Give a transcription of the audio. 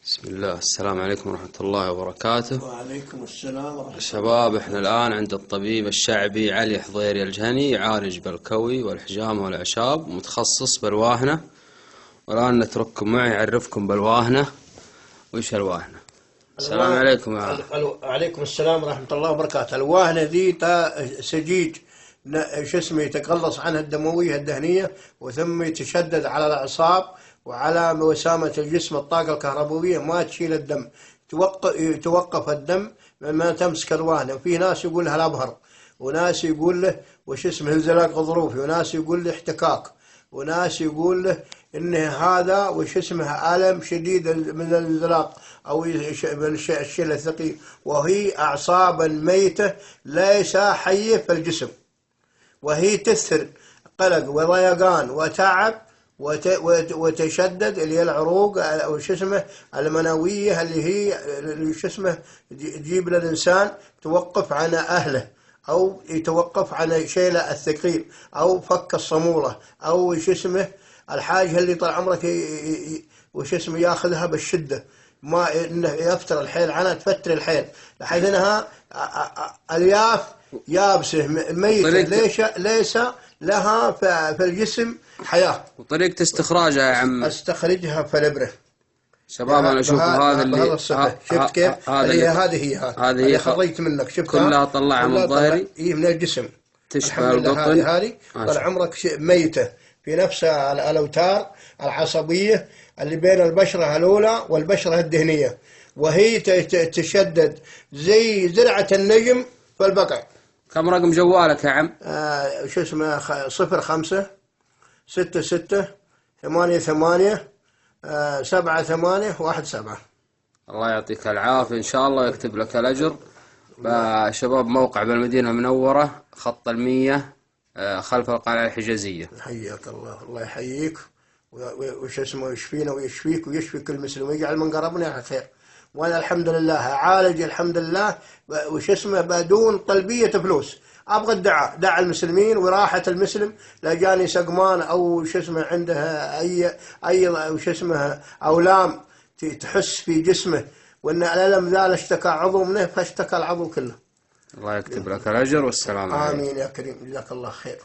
بسم الله. السلام عليكم ورحمة الله وبركاته. وعليكم السلام ورحمة الله. شباب، احنا الآن عند الطبيب الشعبي علي حضيري الجهني، يعالج بالكوي والحجامة والأعشاب، متخصص بالواهنة. والآن نترككم معي يعرفكم بالواهنة. وإيش الواهنة؟ السلام عليكم يا وعليكم السلام ورحمة الله وبركاته. الواهنة ذي سجيج شو اسمه يتقلص عنها الدموية الدهنية، وثم يتشدد على الأعصاب وعلى وسامة الجسم. الطاقة الكهربائية ما تشيل الدم، يتوقف الدم ما تمسك الواهنة. في ناس يقول لها الأبهر، وناس يقول له وش اسمه انزلاق غضروفي، وناس يقول له احتكاك، وناس يقول له إنه هذا وش اسمه ألم شديد من الانزلاق أو الشيء الثقيل، وهي أعصابا ميتة ليس حية في الجسم، وهي تثر قلق وضيقان وتعب وتشدد اللي هي العروق او شو اسمه المنويه، اللي هي شو اسمه تجيب للانسان توقف عن اهله، او يتوقف عن شيله الثقيل، او فك الصموله، او شو اسمه الحاجه اللي طال عمرك وش اسمه ياخذها بالشده، ما انه يفتر الحيل عنها، تفتر الحيل لحيث انها الياف يابسه ميته ليس لها في الجسم حياة. وطريقة استخراجها يا عم؟ استخرجها في الإبرة. شباب أنا أشوف هذا اللي شفت كيف؟ هذه هي خرجت منك، شفتها كلها طلعها من ظهري من الجسم، تشبه القطن. هذه طال عمرك ميتة في نفسها الأوتار العصبية اللي بين البشرة الأولى والبشرة الدهنية، وهي تشدد زي زرعة النجم في البقع. كم رقم جوالك يا عم؟ شو اسمه 05 66 88 7817. الله يعطيك العافية إن شاء الله ويكتب لك الأجر. شباب موقع بالمدينة المنورة، خط 100 خلف القلعة الحجازية. حياك الله، الله يحييك وش اسمه يشفينا ويشفيك ويشفي كل مسلم ويجعل من قربنا على خير. وانا الحمد لله اعالج الحمد لله وش اسمه بدون طلبية فلوس. ابغى دعاء المسلمين وراحة المسلم، لا جاني سقمان او شو اسمه عنده اي وش اسمه اولام تحس في جسمه، وان الالم ذا اشتكى عضو منه فاشتكى العضو كله. الله يكتب لك الاجر والسلام عليكم. امين يا كريم، جزاك الله خير.